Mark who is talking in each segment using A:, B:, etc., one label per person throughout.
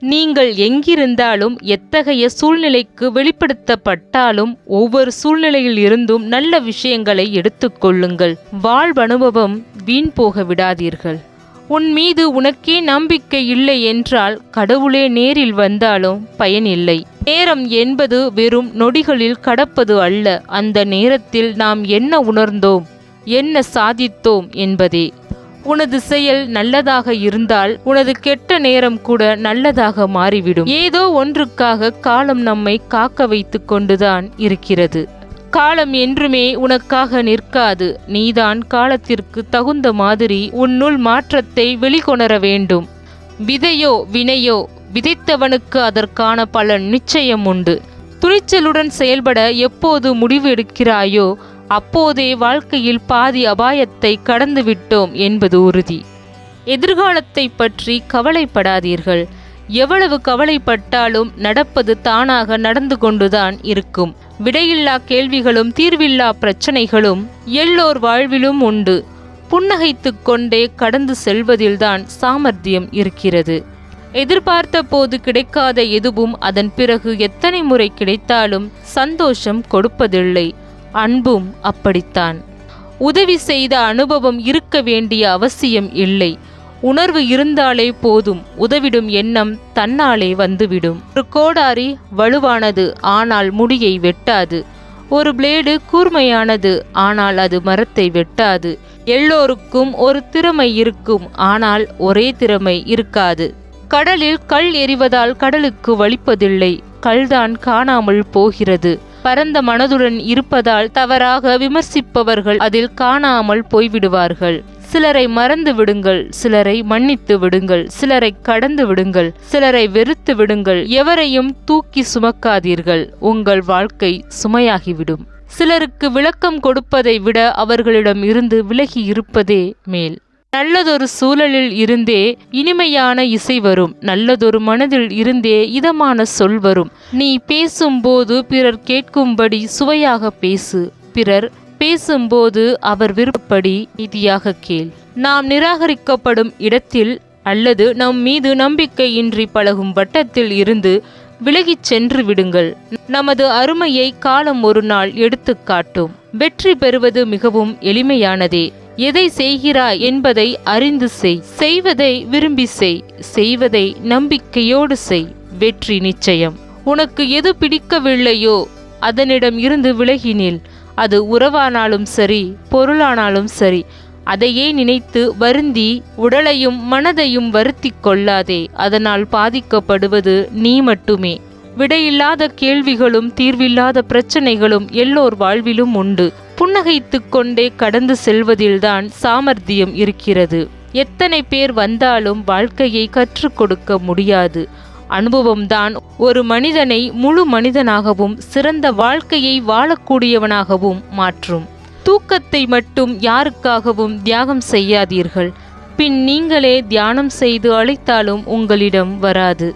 A: நீங்கள் எங்கிருந்தாலும் எத்தகைய சூழ்நிலைக்கு வெளிப்படுத்தப்பட்டாலும் ஒவ்வொரு சூழ்நிலையில் இருந்தும் நல்ல விஷயங்களை எடுத்துக்கொள்ளுங்கள். வாழ்வனுபவம் வீண் போக விடாதீர்கள். உன் மீது உனக்கே நம்பிக்கை இல்லை என்றால் கடவுளே நேரில் வந்தாலும் பயனில்லை. நேரம் என்பது வெறும் நொடிகளில் கடப்பது அல்ல, அந்த நேரத்தில் நாம் என்ன உணர்ந்தோம், என்ன சாதித்தோம் என்பதே. உனது செயல் நல்லதாக இருந்தால் உனது கெட்ட நேரம் கூட நல்லதாக மாறிவிடும். ஏதோ ஒன்றுக்காக காலம் நம்மை காக்க வைத்து கொண்டுதான் இருக்கிறது. காலம் என்றுமே உனக்காக நிற்காது. நீதான் காலத்திற்கு தகுந்த மாதிரி உன்னுள் மாற்றத்தை வெளிக்கொணர வேண்டும். விதையோ வினையோ விதைத்தவனுக்கு அதற்கான பலன் நிச்சயம் உண்டு. துணிச்சலுடன் செயல்பட எப்போது முடிவு எடுக்கிறாயோ அப்போதே வாழ்க்கையில் பாதி அபாயத்தை கடந்து விட்டோம் என்பது உறுதி. எதிர்காலத்தை பற்றி கவலைப்படாதீர்கள். எவ்வளவு கவலைப்பட்டாலும் நடப்பது தானாக நடந்து கொண்டுதான் இருக்கும். விடையில்லா கேள்விகளும் தீர்வில்லா பிரச்சனைகளும் எல்லோர் வாழ்விலும் உண்டு. புன்னகைத்து கொண்டே கடந்து செல்வதில்தான் சாமர்த்தியம் இருக்கிறது. எதிர்பார்த்த போது கிடைக்காத எதுவும் அதன் பிறகு எத்தனை முறை கிடைத்தாலும் சந்தோஷம் கொடுப்பதில்லை. அன்பும் அப்படித்தான். உதவி செய்த அனுபவம் இருக்க வேண்டிய அவசியம் இல்லை. உணர்வு இருந்தாலே போதும். உதவிடும் எண்ணம் தன்னாலே வந்துவிடும். ஒரு கோடாரி வலுவானது, ஆனால் முடியை வெட்டாது. ஒரு பிளேடு கூர்மையானது, ஆனால் அது மரத்தை வெட்டாது. எல்லோருக்கும் ஒரு திறமை இருக்கும், ஆனால் ஒரே திறமை இருக்காது. கடலில் கல் எறிவதால் கடலுக்கு வலிப்பதில்லை, கல்தான் காணாமல் போகிறது. பரந்த மனதுடன் இருப்பதால் தவறாக விமர்சிப்பவர்கள் அதில் காணாமல் போய்விடுவார்கள். சிலரை மறந்து விடுங்கள், சிலரை மன்னித்து விடுங்கள், சிலரை கடந்து விடுங்கள், சிலரை வெறுத்து விடுங்கள். எவரையும் தூக்கி சுமக்காதீர்கள், உங்கள் வாழ்க்கை சுமையாகிவிடும். சிலருக்கு விளக்கம் கொடுப்பதை விட அவர்களிடம் இருந்து விலகி இருப்பதே மேல். நல்லதொரு சூழலில் இருந்தே இனிமையான இசை வரும். நல்லதொரு மனதில் இருந்தே இதமான சொல் வரும். நீ பேசும்போது பிறர் கேட்கும்படி சுவையாக பேசு. பிறர் பேசும்போது அவர் விருப்பப்படி நீதியாக கேள். நாம் நிராகரிக்கப்படும் இடத்தில் அல்லது நம் மீது நம்பிக்கையின்றி பழகும் வட்டத்தில் இருந்து விலகிச் சென்று விடுங்கள். நமது அருமையை காலம் ஒரு நாள் எடுத்து காட்டும். வெற்றி பெறுவது மிகவும் எளிமையானதே. எதை செய்கிறாய் என்பதை அறிந்து செய். செய்வதை விரும்பி செய். செய்வதை நம்பிக்கையோடு செய். வெற்றி நிச்சயம். உனக்கு எது பிடிக்கவில்லையோ அதனிடம் இருந்து விலகினில். அது உறவானாலும் சரி, பொருளானாலும் சரி. அதையே நினைத்து வருந்தி உடலையும் மனதையும் வருத்தி கொள்ளாதே. அதனால் பாதிக்கப்படுவது நீ மட்டுமே. விடையில்லாத கேள்விகளும் தீர்வில்லாத பிரச்சனைகளும் எல்லோர் வாழ்விலும் உண்டு. புன்னகைத்து கொண்டே கடந்து செல்வதில்தான் சாமர்த்தியம் இருக்கிறது. எத்தனை பேர் வந்தாலும் வாழ்க்கையை கற்றுக் கொடுக்க முடியாது. அனுபவம்தான் ஒரு மனிதனை முழு மனிதனாகவும் சிறந்த வாழ்க்கையை வாழக்கூடியவனாகவும் மாற்றும். தூக்கத்தை மட்டும் யாருக்காகவும் தியாகம் செய்யாதீர்கள். பின் நீங்களே தியானம் செய்து அழைத்தாலும் உங்களிடம் வராது.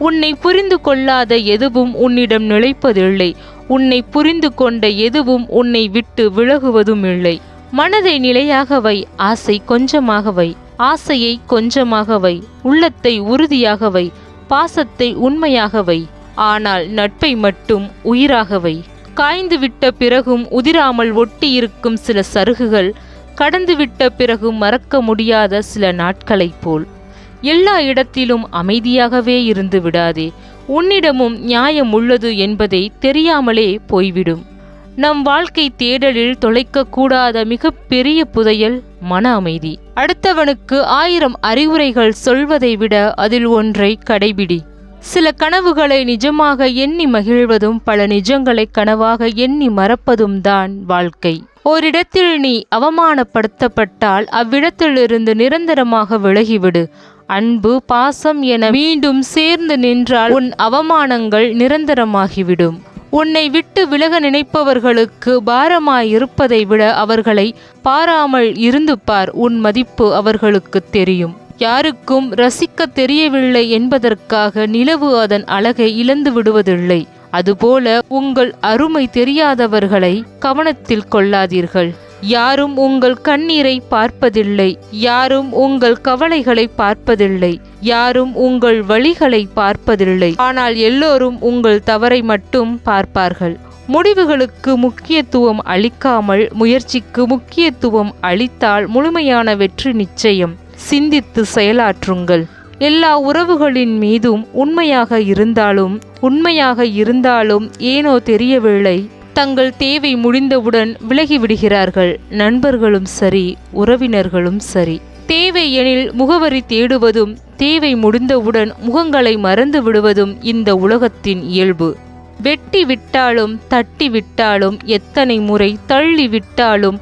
A: உன்னை புரிந்து கொள்ளாத எதுவும் உன்னிடம் நிலைப்பதில்லை. உன்னை புரிந்து கொண்ட எதுவும் உன்னை விட்டு விலகுவதும் இல்லை. மனதை நிலையாக வை. ஆசை கொஞ்சமாக வை. ஆசையை கொஞ்சமாக வை. உள்ளத்தை உறுதியாக வை. பாசத்தை உண்மையாக வை. ஆனால் நட்பை மட்டும் உயிராக வை. காய்ந்து விட்ட பிறகும் உதிராமல் ஒட்டி இருக்கும் சில சருகுகள் கடந்துவிட்ட பிறகும் மறக்க முடியாத சில நாட்களைப் போல். எல்லா இடத்திலும் அமைதியாகவே இருந்து விடாதே. உன்னிடமும் நியாயம் உள்ளது என்பதை தெரியாமலே போய்விடும். நம் வாழ்க்கை தேடலில் தொலைக்கக்கூடாத மிக பெரிய புதையல் மன அமைதி. அடுத்தவனுக்கு 1000 அறிவுரைகள் சொல்வதை விட அதில் ஒன்றை கடைபிடி. சில கனவுகளை நிஜமாக எண்ணி மகிழ்வதும் பல நிஜங்களை கனவாக எண்ணி மறப்பதும் தான் வாழ்க்கை. ஓரிடத்தில் நீ அவமானப்படுத்தப்பட்டால் அவ்விடத்திலிருந்து நிரந்தரமாக விலகிவிடு. அன்பு, பாசம் என மீண்டும் சேர்ந்து நின்றால் உன் அவமானங்கள் நிரந்தரமாகிவிடும். உன்னை விட்டு விலக நினைப்பவர்களுக்கு பாரமாயிருப்பதை விட அவர்களை பாராமல் இருந்து பார். உன் மதிப்பு அவர்களுக்கு தெரியும். யாருக்கும் ரசிக்க தெரியவில்லை என்பதற்காக நிலவு அதன் அழகை இழந்து விடுவதில்லை. அதுபோல உங்கள் அருமை தெரியாதவர்களை கவனத்தில் கொள்ளாதீர்கள். யாரும் உங்கள் கண்ணீரை பார்ப்பதில்லை, யாரும் உங்கள் கவலைகளை பார்ப்பதில்லை, யாரும் உங்கள் வழிகளை பார்ப்பதில்லை. ஆனால் எல்லோரும் உங்கள் தவறை மட்டும் பார்ப்பார்கள். முடிவுகளுக்கு முக்கியத்துவம் அளிக்காமல் முயற்சிக்கு முக்கியத்துவம் அளித்தால் முழுமையான வெற்றி நிச்சயம். சிந்தித்து செயலாற்றுங்கள். எல்லா உறவுகளின் மீதும் உண்மையாக இருந்தாலும் ஏனோ தெரியவில்லை, தங்கள் தேவை முடிந்தவுடன் விலகிவிடுகிறார்கள். நண்பர்களும் சரி, உறவினர்களும் சரி. தேவை எனில் முகவரி தேடுவதும் தேவை முடிந்தவுடன் முகங்களை மறந்து விடுவதும் இந்த உலகத்தின் இயல்பு. வெட்டி விட்டாலும் தட்டி விட்டாலும் எத்தனை முறை தள்ளி விட்டாலும்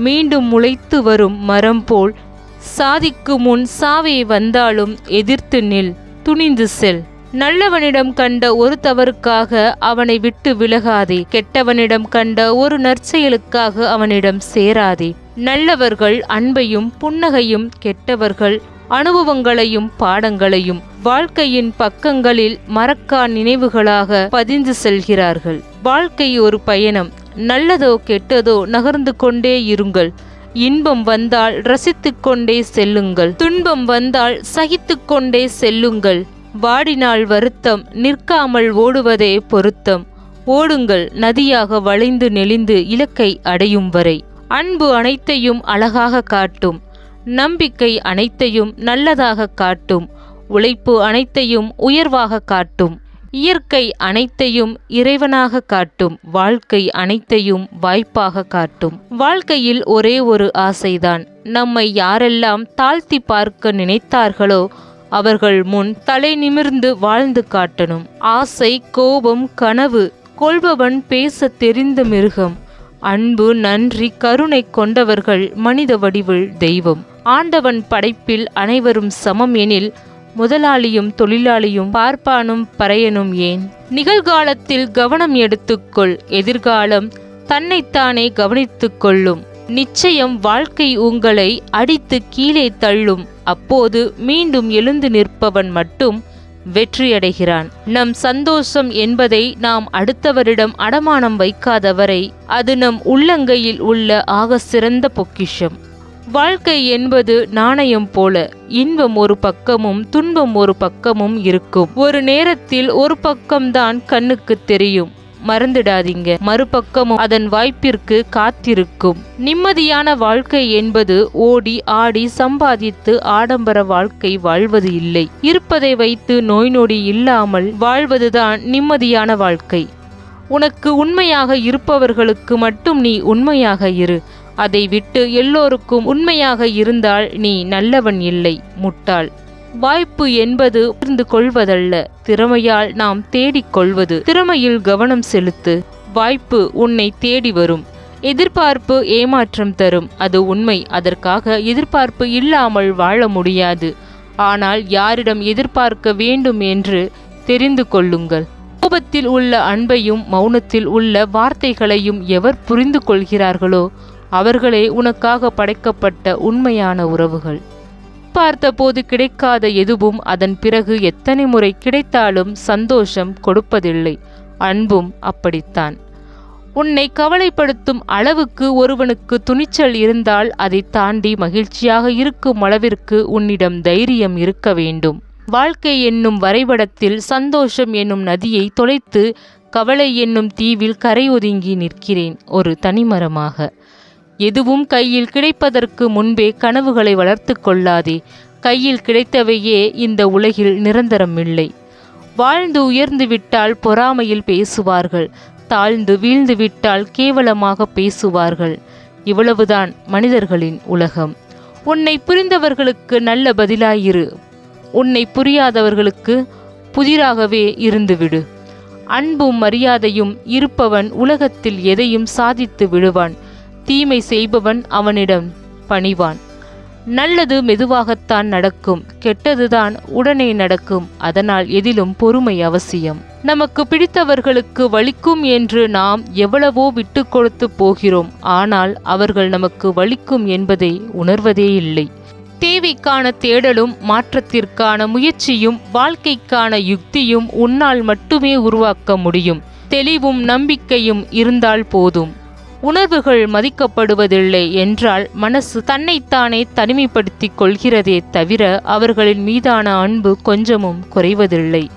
A: மீண்டும் முளைத்து வரும் மரம் போல் சாதிக்கு முன் சாவே வந்தாலும் எதிர்த்து நில், துணிந்து செல். நல்லவனிடம் கண்ட ஒரு தவறுக்காக அவனை விட்டு விலகாதே. கெட்டவனிடம் கண்ட ஒரு நற்செயலுக்காக அவனிடம் சேராதே. நல்லவர்கள் அன்பையும் புன்னகையும், கெட்டவர்கள் அனுபவங்களையும் பாடங்களையும் வாழ்க்கையின் பக்கங்களில் மறக்கா நினைவுகளாக பதிந்து செல்கிறார்கள். வாழ்க்கை ஒரு பயணம். நல்லதோ கெட்டதோ நகர்ந்து கொண்டே இருங்கள். இன்பம் வந்தால் ரசித்து கொண்டே செல்லுங்கள், துன்பம் வந்தால் சகித்து கொண்டே செல்லுங்கள். வாடினால் வருத்தம், நிற்காமல் ஓடுவதே பொருத்தம். ஓடுங்கள் நதியாக வளைந்து நெளிந்து இலக்கை அடையும் வரை. அன்பு அனைத்தையும் அழகாக காட்டும், நம்பிக்கை அனைத்தையும் நல்லதாக காட்டும், உழைப்பு அனைத்தையும் உயர்வாக காட்டும், இயற்கை அனைத்தையும் இறைவனாக காட்டும், வாழ்க்கை அனைத்தையும் வாய்ப்பாக காட்டும். வாழ்க்கையில் ஒரே ஒரு ஆசைதான். நம்மை யாரெல்லாம் தாழ்த்தி பார்க்க நினைத்தார்களோ அவர்கள் முன் தலை நிமிர்ந்து வாழ்ந்து காட்டணும். ஆசை, கோபம், கனவு கொள்பவன் பேச தெரிந்த மிருகம். அன்பு, நன்றி, கருணை கொண்டவர்கள் மனித வடிவில் தெய்வம். ஆண்டவன் படைப்பில் அனைவரும் சமம் எனில் முதலாளியும் தொழிலாளியும் பார்ப்பானும் பறையனும் ஏன்? நிகழ்காலத்தில் கவனம் எடுத்துக்கொள், எதிர்காலம் தன்னைத்தானே கவனித்துக் கொள்ளும். நிச்சயம் வாழ்க்கை உங்களை அடித்து கீழே தள்ளும். அப்போது மீண்டும் எழுந்து நிற்பவன் மட்டும் வெற்றியடைகிறான். நம் சந்தோஷம் என்பதை நாம் அடுத்தவரிடம் அடமானம் வைக்காதவரை அது நம் உள்ளங்கையில் உள்ள ஆக சிறந்த பொக்கிஷம். வாழ்க்கை என்பது நாணயம் போல. இன்பம் ஒரு பக்கமும் துன்பம் ஒரு பக்கமும் இருக்கும். ஒரு நேரத்தில் ஒரு பக்கம்தான் கண்ணுக்கு தெரியும், மறந்துடாதீங்க. மறுபக்கமும் அதன் வாய்ப்பிற்கு காத்திருக்கும். நிம்மதியான வாழ்க்கை என்பது ஓடி ஆடி சம்பாதித்து ஆடம்பர வாழ்க்கை வாழ்வது இல்லை. இருப்பதை வைத்து நோய் நொடி இல்லாமல் வாழ்வதுதான் நிம்மதியான வாழ்க்கை. உனக்கு உண்மையாக இருப்பவர்களுக்கு மட்டும் நீ உண்மையாக இரு. அதை விட்டு எல்லோருக்கும் உண்மையாக இருந்தால் நீ நல்லவன் இல்லை, முட்டாள். வாய்ப்பு என்பது புரிந்து கொள்வதல்ல, திறமையால் நாம் தேடிக்கொள்வது. திறமையில் கவனம் செலுத்து. வாய்ப்பு உன்னை தேடி வரும். எதிர்பார்ப்பு ஏமாற்றம் தரும், அது உண்மை. அதற்காக எதிர்பார்ப்பு இல்லாமல் வாழ முடியாது. ஆனால் யாரிடம் எதிர்பார்க்க வேண்டும் என்று தெரிந்து கொள்ளுங்கள். கோபத்தில் உள்ள அன்பையும் மௌனத்தில் உள்ள வார்த்தைகளையும் எவர் புரிந்து கொள்கிறார்களோ அவர்களே உனக்காக படைக்கப்பட்ட உண்மையான உறவுகள். பார்த்தபோது கிடைக்காத எதுவும் அதன் பிறகு எத்தனை முறை கிடைத்தாலும் சந்தோஷம் கொடுப்பதில்லை. அன்பும் அப்படித்தான். உன்னை கவலைப்படுத்தும் அளவுக்கு ஒருவனுக்கு துணிச்சல் இருந்தால் அதை தாண்டி மகிழ்ச்சியாக இருக்கும் அளவிற்கு உன்னிடம் தைரியம் இருக்க வேண்டும். வாழ்க்கை என்னும் வரைபடத்தில் சந்தோஷம் என்னும் நதியை தொலைத்து கவலை என்னும் தீவில் கரை ஒதுங்கி நிற்கிறேன் ஒரு தனிமரமாக. எதுவும் கையில் கிடைப்பதற்கு முன்பே கனவுகளை வளர்த்து கொள்ளாதே. கையில் கிடைத்தவையே இந்த உலகில் நிரந்தரம் இல்லை. வாழ்ந்து உயர்ந்து விட்டால் பொறாமையில் பேசுவார்கள், தாழ்ந்து வீழ்ந்து விட்டால் கேவலமாக பேசுவார்கள். இவ்வளவுதான் மனிதர்களின் உலகம். உன்னை புரிந்தவர்களுக்கு நல்ல பதிலாயிரு. உன்னை புரியாதவர்களுக்கு புதிராகவே இருந்துவிடு. அன்பும் மரியாதையும் இருப்பவன் உலகத்தில் எதையும் சாதித்து விடுவான். தீமை செய்பவன் அவனிடம் பணிவான். நல்லது மெதுவாகத்தான் நடக்கும், கெட்டதுதான் உடனே நடக்கும். அதனால் எதிலும் பொறுமை அவசியம். நமக்கு பிடித்தவர்களுக்கு வலிக்கும் என்று நாம் எவ்வளவோ விட்டு கொடுத்து போகிறோம். ஆனால் அவர்கள் நமக்கு வலிக்கும் என்பதை உணர்வதே இல்லை. தேவைக்கான தேடலும் மாற்றத்திற்கான முயற்சியும் வாழ்க்கைக்கான யுக்தியும் உன்னால் மட்டுமே உருவாக்க முடியும். தெளிவும் நம்பிக்கையும் இருந்தால் போதும். உணர்வுகள் மதிக்கப்படுவதில்லை என்றால் மனசு தன்னைத்தானே தனிமைப்படுத்திக் கொள்கிறதே தவிர அவர்களின் மீதான அன்பு கொஞ்சமும் குறைவதில்லை.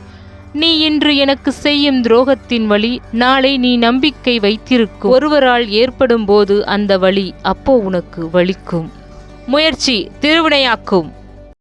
A: நீ இன்று எனக்கு செய்யும் துரோகத்தின் வலி நாளை நீ நம்பிக்கை வைத்திருக்கும் ஒருவரால் ஏற்படும் போது அந்த வலி அப்போ உனக்கு வலிக்கும். முயற்சி திருவினையாக்கும்.